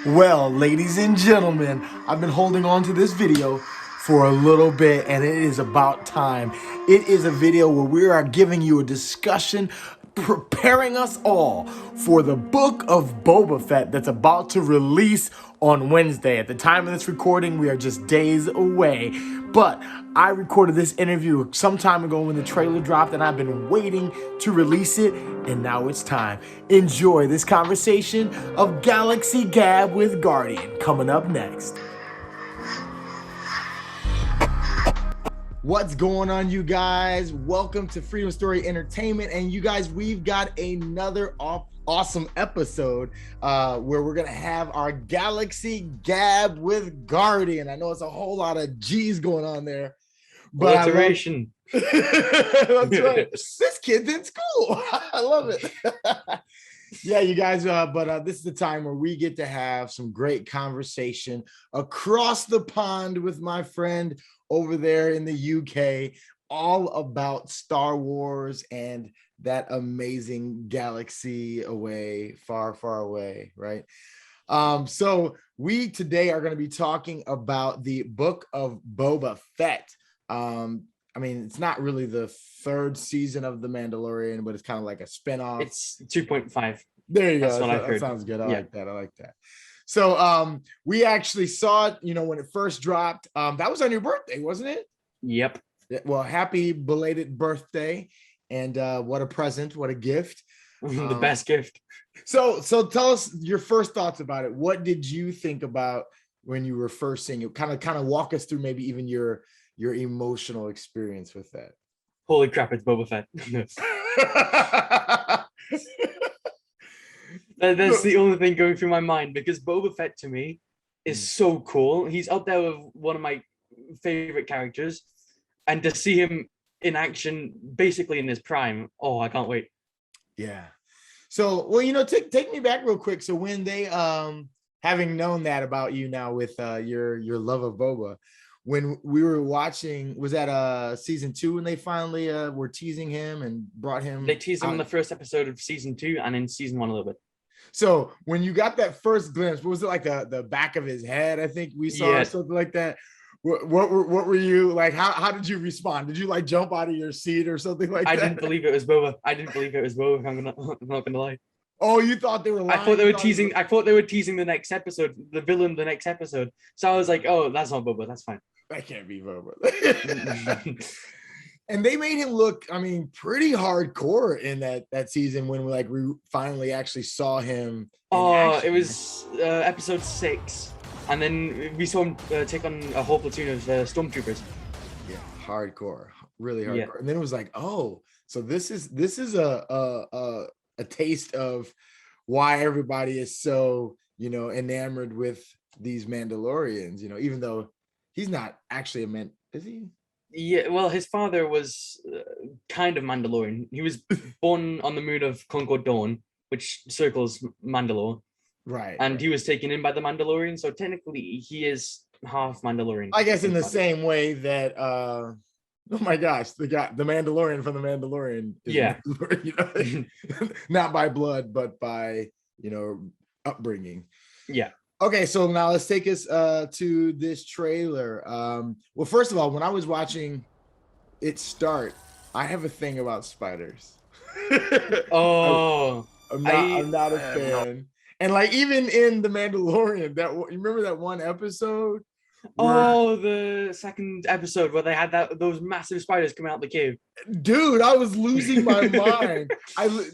Well, ladies and gentlemen, I've been holding on to this video for a little bit and it is about time. It is a video where we are giving you a discussion preparing us all for the Book of Boba Fett that's about to release on Wednesday. At the time of this recording, we are just days away. But I recorded this interview some time ago when the trailer dropped, and I've been waiting to release it, and now it's time. Enjoy this conversation of Galaxy Gab with Guardian coming up next. What's going on, you guys? Welcome to Freedom Story Entertainment. And you guys, we've got another awesome episode where we're going to have our Galaxy Gab with Guardian. I know it's a whole lot of G's going on there. But alliteration. That's right. This kid's in school. I love it. Yeah, you guys, but this is the time where we get to have some great conversation across the pond with my friend over there in the UK, all about Star Wars and that amazing galaxy away, far, far away, right? So we today are going to be talking about the Book of Boba Fett. I mean, it's not really the third season of The Mandalorian, but it's kind of like a spinoff. It's 2.5. There you go. That's what I've heard. That sounds good. I like that. I like that. So we actually saw it, when it first dropped. That was on your birthday, wasn't it? Yep. Well, happy belated birthday. And what a present, what a gift. The best gift. So tell us your first thoughts about it. What did you think about when you were first seeing it? Kind of walk us through maybe even your emotional experience with that. Holy crap, it's Boba Fett. That's the only thing going through my mind, because Boba Fett to me is so cool. He's up there with one of my favorite characters, and to see him in action basically in his prime, I can't wait. Yeah. So, well, take me back real quick. So when they having known that about you now with your love of Boba, when we were watching, was that season 2 when they finally were teasing him and brought him? They teased him in the first episode of season 2 and in season 1 a little bit. So when you got that first glimpse, what was it, like the back of his head? I think we saw or something like that. What were you like? How did you respond? Did you like jump out of your seat or something like that? I didn't believe it was Boba. I'm not gonna lie. Oh, you thought they were lying? I thought they were teasing the next episode, the villain the next episode. So I was like, oh, that's not Boba. That's fine. That can't be Boba. And they made him look, I mean, pretty hardcore in that season when we finally actually saw him. It was episode 6, and then we saw him take on a whole platoon of stormtroopers. Yeah, hardcore, really hardcore. Yeah. And then it was like, oh, so this is a taste of why everybody is so enamored with these Mandalorians. Even though he's not actually is he? Yeah, well, his father was kind of Mandalorian. He was born on the moon of Concord Dawn, which circles Mandalore. Right. And he was taken in by the Mandalorian, so technically he is half Mandalorian. I guess in the same way that oh my gosh, the Mandalorian from the Mandalorian is not by blood, but by upbringing. Yeah. Okay, so now let's take us to this trailer. Well, first of all, when I was watching it start, I have a thing about spiders. Oh, I'm not a fan. And like even in The Mandalorian, you remember that one episode? The second episode where they had those massive spiders coming out the cave. Dude, I was losing my mind.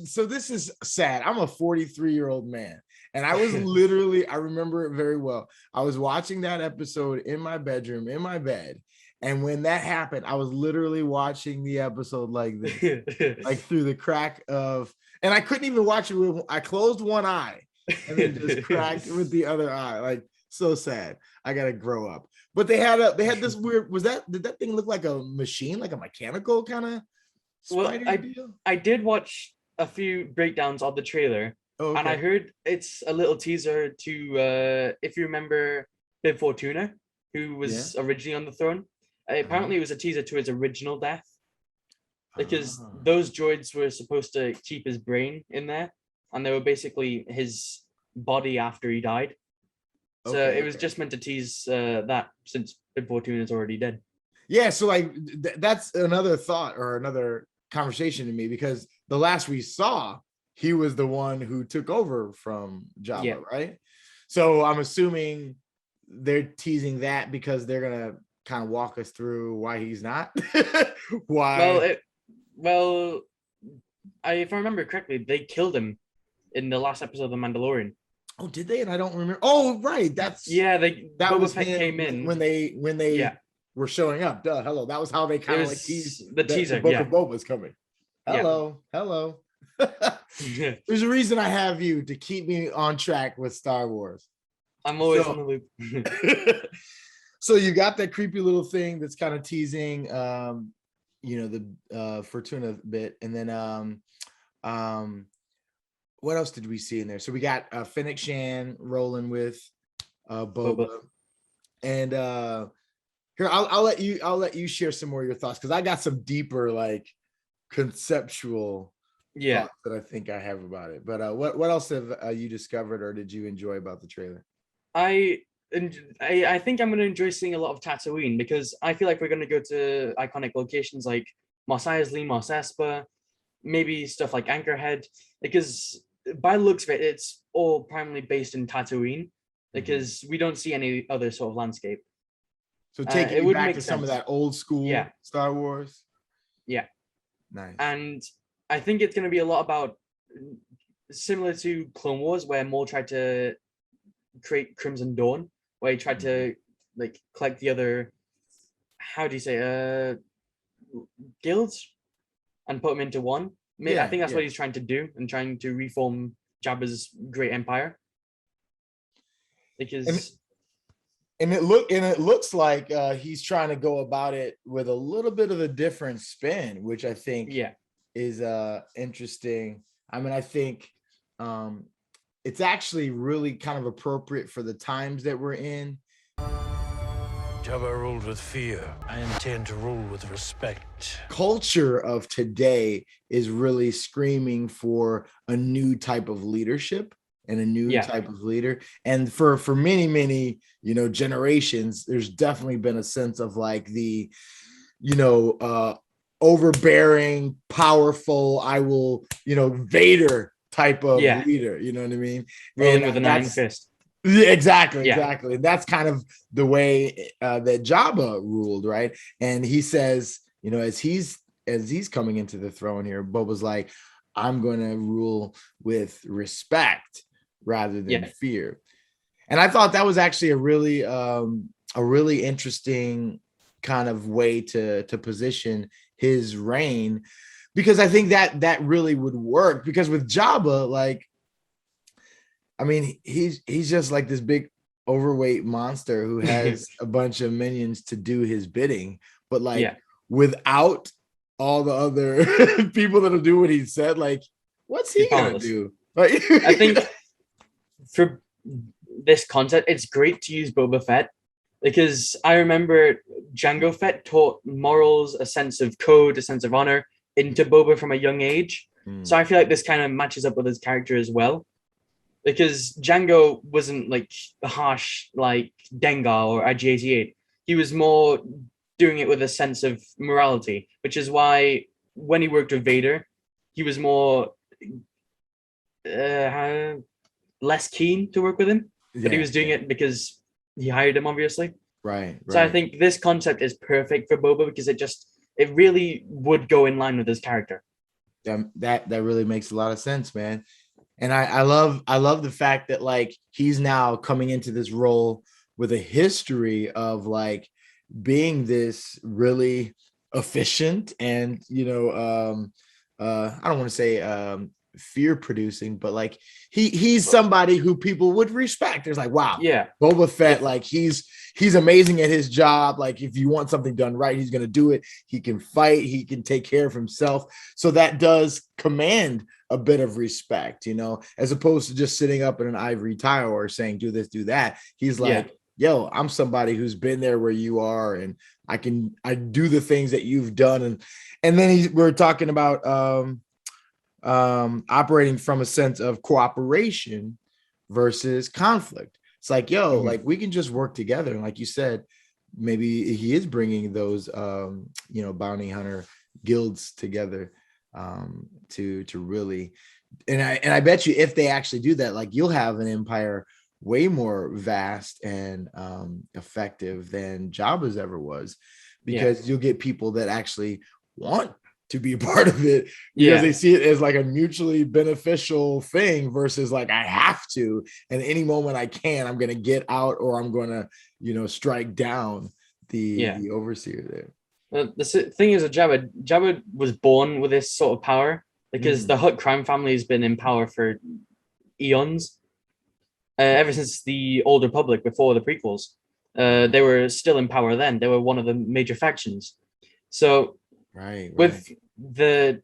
So this is sad. I'm a 43-year-old man. And I was literally, I remember it very well. I was watching that episode in my bedroom, in my bed. And when that happened, I was literally watching the episode like this, like through the crack of, and I couldn't even watch it. I closed one eye and then just cracked with the other eye. Like, so sad. I got to grow up. But they had this weird, did that thing look like a machine, like a mechanical kind of spider deal? I did watch a few breakdowns of the trailer. Okay. And I heard it's a little teaser to, if you remember Bib Fortuna, who was originally on the throne. Apparently it was a teaser to his original death, because those droids were supposed to keep his brain in there, and they were basically his body after he died. So it was just meant to tease that since Bib Fortuna is already dead. Yeah, so like that's another thought or another conversation to me, because the last we saw, he was the one who took over from Jabba, right? So I'm assuming they're teasing that because they're gonna kind of walk us through why he's not. Why? Well, if I remember correctly, they killed him in the last episode of The Mandalorian. Oh, did they? And I don't remember. Oh, right. That Boba was Fett him came in when they were showing up. Duh, hello. That was how they kind of like teased the teaser. The Book of Boba is coming. Hello. There's a reason I have you, to keep me on track with Star Wars. I'm always on the loop. So you got that creepy little thing that's kind of teasing, the Fortuna bit, and then what else did we see in there? So we got Fennec Shan rolling with Boba. And here I'll let you share some more of your thoughts, because I got some deeper like conceptual thoughts that I think I have about it. But what else have you discovered or did you enjoy about the trailer? I think I'm going to enjoy seeing a lot of Tatooine, because I feel like we're going to go to iconic locations like Mos Eisley, Mos Espa, maybe stuff like Anchorhead, because by the looks of it, it's all primarily based in Tatooine, because we don't see any other sort of landscape. So taking you back to some of that old school Star Wars. Yeah. Nice. And I think it's going to be a lot about, similar to Clone Wars, where Maul tried to create Crimson Dawn, where he tried to like collect the other, how do you say, guilds and put them into one. I think that's what he's trying to do, and trying to reform Jabba's great empire. Because it looks like he's trying to go about it with a little bit of a different spin, which I think is interesting. I mean, I think it's actually really kind of appropriate for the times that we're in. Jabba ruled with fear. I intend to rule with respect. Culture of today is really screaming for a new type of leadership and a new type of leader. And for many, generations, there's definitely been a sense of like the, overbearing, powerful, I will, Vader type of leader, you know what I mean? Ruling with an iron fist. Yeah, exactly. And that's kind of the way that Jabba ruled, right? And he says, as he's coming into the throne here, Boba's like, I'm going to rule with respect rather than fear. And I thought that was actually a really interesting kind of way to position his reign, because I think that really would work, because with Jabba, like, I mean, he's just like this big overweight monster who has a bunch of minions to do his bidding, but like without all the other people that'll do what he said, like, what's he gonna do? Like, I think for this concept, it's great to use Boba Fett, because I remember Jango Fett taught morals, a sense of code, a sense of honor into Boba from a young age. So I feel like this kind of matches up with his character as well, because Jango wasn't like harsh like Dengar or IG-88. He was more doing it with a sense of morality, which is why when he worked with Vader, he was more less keen to work with him, but he was doing it because he hired him, obviously. Right. So I think this concept is perfect for Boba, because it really would go in line with his character. That really makes a lot of sense, man. And I love the fact that like he's now coming into this role with a history of like being this really efficient and I don't want to say fear producing, but like he's somebody who people would respect. There's like, wow, Boba Fett, like he's amazing at his job. Like if you want something done right, he's gonna do it. He can fight, he can take care of himself. So that does command a bit of respect, as opposed to just sitting up in an ivory tower saying do this, do that. He's like, yo, I'm somebody who's been there where you are, and I do the things that you've done. And then we're talking about operating from a sense of cooperation versus conflict. It's like, yo, like we can just work together. And like you said, maybe he is bringing those, bounty hunter guilds together to really, and I bet you if they actually do that, like you'll have an empire way more vast and effective than Jabba's ever was, because you'll get people that actually want to be a part of it because they see it as like a mutually beneficial thing versus like I have to, and any moment I can, I'm gonna get out or I'm gonna strike down the overseer there. The thing is, Jabba was born with this sort of power because the Hutt crime family has been in power for eons, ever since the Old Republic, before the prequels. They were still in power then. They were one of the major factions. So with the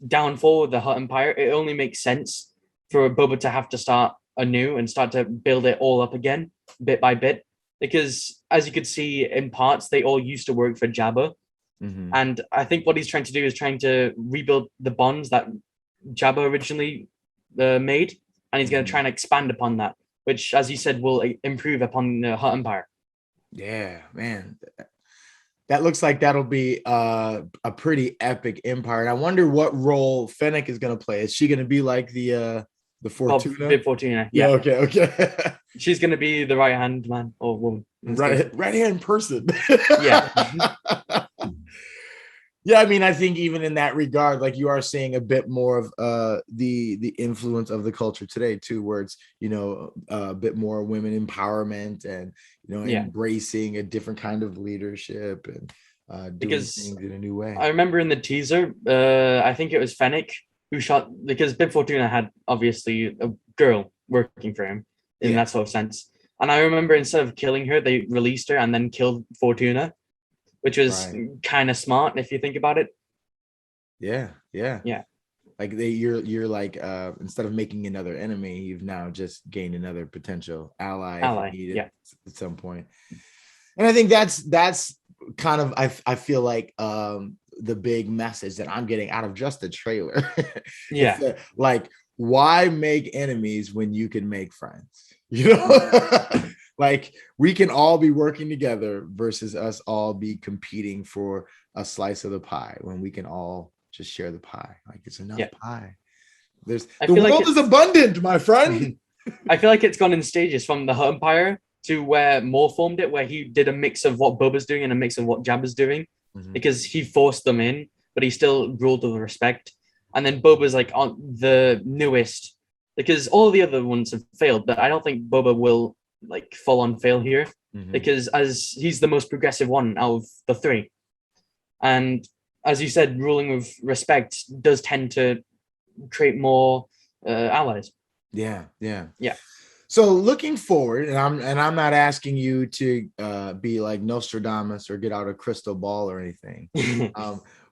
downfall of the Hutt Empire, it only makes sense for Boba to have to start anew and start to build it all up again, bit by bit. Because as you could see in parts, they all used to work for Jabba. And I think what he's trying to do is trying to rebuild the bonds that Jabba originally made. And he's going to try and expand upon that, which, as you said, will improve upon the Hutt Empire. Yeah, man. That looks like that'll be a pretty epic empire. And I wonder what role Fennec is going to play. Is she going to be like the Fortuna? Bib Fortuna, yeah. Okay. She's going to be the right-hand man or woman. Right-hand person. Yeah. Yeah, I mean, I think even in that regard, like you are seeing a bit more of the influence of the culture today too, where it's a bit more women empowerment and embracing a different kind of leadership and doing things in a new way. I remember in the teaser, I think it was Fennec who shot, because Bib Fortuna had obviously a girl working for him in that sort of sense, and I remember instead of killing her, they released her and then killed Fortuna, which was kind of smart if you think about it. Yeah. Like you're like instead of making another enemy, you've now just gained another potential ally. At some point. And I think that's kind of I feel like the big message that I'm getting out of just the trailer. Like, why make enemies when you can make friends? Like we can all be working together versus us all be competing for a slice of the pie when we can all just share the pie. Like it's enough pie. The world is abundant, my friend. I feel like it's gone in stages from the Hutt Empire to where Maul formed it, where he did a mix of what Boba's doing and a mix of what Jabba's doing, because he forced them in, but he still ruled with respect. And then Boba's like on the newest, because all the other ones have failed, but I don't think Boba will like full on fail here, because as he's the most progressive one out of the three, and as you said, ruling with respect does tend to create more allies. Yeah. So looking forward, and I'm not asking you to be like Nostradamus or get out a crystal ball or anything,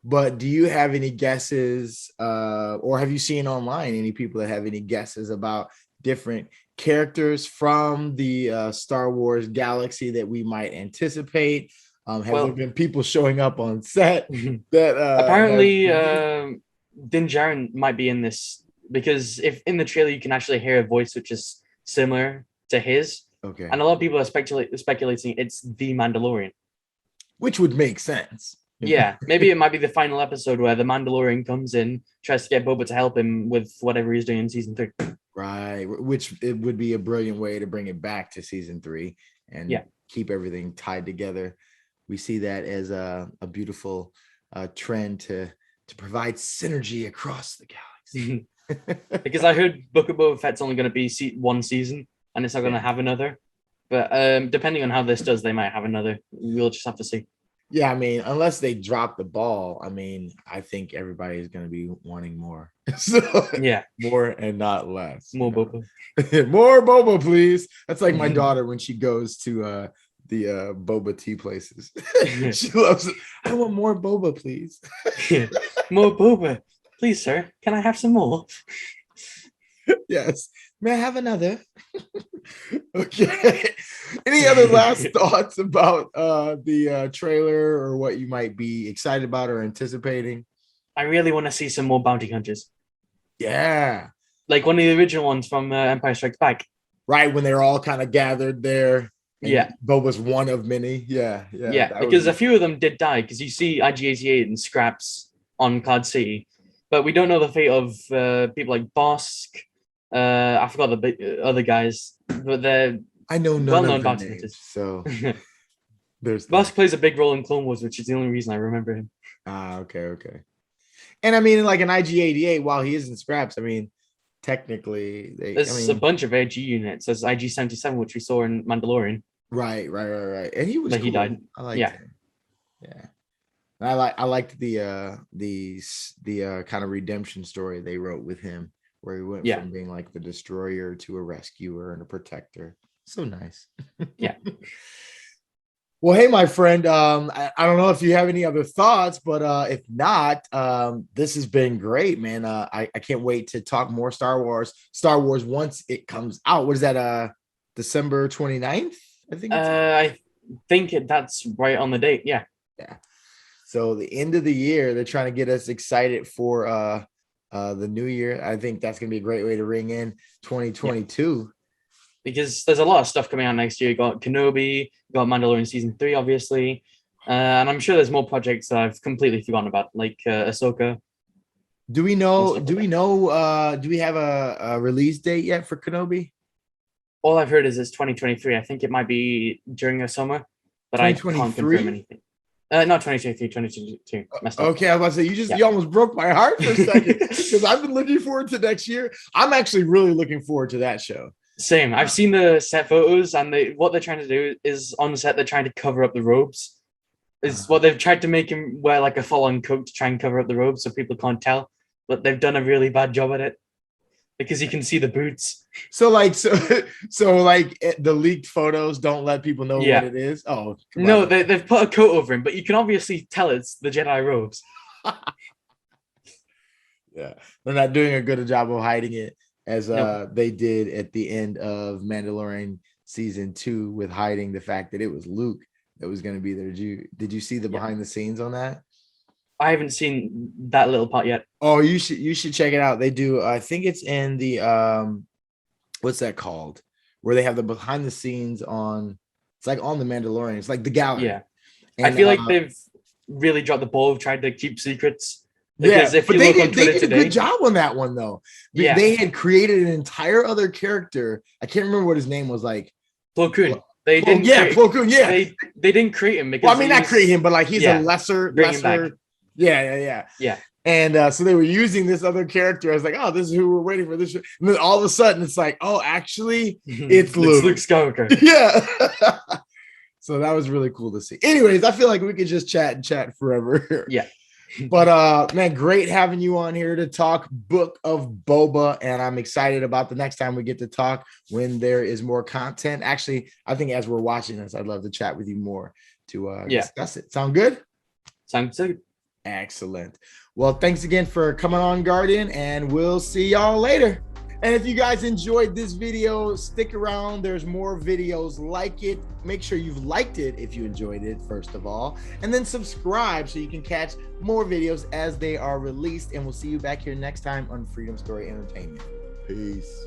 but do you have any guesses, or have you seen online any people that have any guesses about different characters from the Star Wars galaxy that we might anticipate? Have there been people showing up on set that apparently Din Djarin might be in this, because if in the trailer you can actually hear a voice which is similar to his, and a lot of people are speculating it's the Mandalorian, which would make sense. Yeah, maybe it might be the final episode where the Mandalorian comes in, tries to get Boba to help him with whatever he's doing in season 3. Right, which it would be a brilliant way to bring it back to season 3 and keep everything tied together. We see that as a beautiful trend to provide synergy across the galaxy. Because I heard Book of Boba Fett's only going to be one season, and it's not going to have another. But depending on how this does, they might have another. We'll just have to see. Yeah, I mean, unless they drop the ball, I mean, I think everybody's going to be wanting more. So, more and not less. More Boba. More Boba, please. That's like my daughter when she goes to the boba tea places. She loves it. I want more boba, please. More boba. Please, sir. Can I have some more? Yes. May I have another? Okay. Any other last thoughts about the trailer, or what you might be excited about or anticipating? I really want to see some more bounty hunters. Yeah. Like one of the original ones from Empire Strikes Back. right when they're all kind of gathered there. Yeah, Boba's one of many. Yeah. because a few of them did die. Because you see IG-88 and Scraps on Cloud City, but we don't know the fate of people like Bosk. I forgot the other guys, but they're well-known bounty hunters. So there's Bosk plays a big role in Clone Wars, which is the only reason I remember him. Okay. And I mean, like an IG-88, while he is in Scraps, I mean, technically, there's a bunch of IG units. There's IG-77, which we saw in Mandalorian. Right. And he was. But he died. I liked him. Yeah. And I liked the kind of redemption story they wrote with him, where he went from being like the destroyer to a rescuer and a protector. So nice. Yeah. Well, hey, my friend, I don't know if you have any other thoughts, but if not, this has been great, man. I can't wait to talk more Star Wars once it comes out. What is that? December 29th, I think. I think that's right on the date. Yeah. So the end of the year, they're trying to get us excited for the new year. I think that's gonna be a great way to ring in 2022. Yeah. Because there's a lot of stuff coming out next year. You got Kenobi, you got Mandalorian season 3, obviously, and I'm sure there's more projects that I've completely forgotten about, like Ahsoka. Do we have a release date yet for Kenobi? All I've heard is it's 2023. I think it might be during the summer, but I can't confirm anything. Not 2023, 2022. Messed up. Okay, I was about to say, you almost broke my heart for a second, because I've been looking forward to next year. I'm actually really looking forward to that show. Same. I've seen the set photos, and what they're trying to do is on set they're trying to cover up the robes. Is what they've tried to make him wear, like a full-on coat to try and cover up the robes so people can't tell. But they've done a really bad job at it, because you can see the boots. So the leaked photos don't let people know what it is. Oh no, they've put a coat over him, but you can obviously tell it's the Jedi robes. Yeah, they're not doing a good job of hiding it, as they did at the end of Mandalorian season 2 with hiding the fact that it was Luke that was going to be there. Did you see the behind the scenes on that? I haven't seen that little part yet. Oh, you should check it out. They do. I think it's in the what's that called? Where they have the behind the scenes on. It's like on the Mandalorian. It's like the gallery. Yeah, and I feel like they've really dropped the ball of trying to keep secrets. Because if you look on Twitter today, a good job on that one though. Yeah, they had created an entire other character. I can't remember what his name was. Like Plo Koon. They didn't create him because not create him, but like he's a lesser. Yeah. And so they were using this other character. I was like, oh, this is who we're waiting for. This, and then all of a sudden, it's like, oh, actually, it's Luke. Luke Skywalker. Yeah. So that was really cool to see. Anyways, I feel like we could just chat forever. Yeah. But man, great having you on here to talk Book of Boba, and I'm excited about the next time we get to talk when there is more content. Actually, I think as we're watching this, I'd love to chat with you more to discuss it. Sound good? Sounds good. Excellent. Well, thanks again for coming on, Guardian, and we'll see y'all later. And if you guys enjoyed this video, stick around. There's more videos like it. Make sure you've liked it if you enjoyed it, first of all, and then subscribe so you can catch more videos as they are released. And we'll see you back here next time on Freedom Story Entertainment. Peace.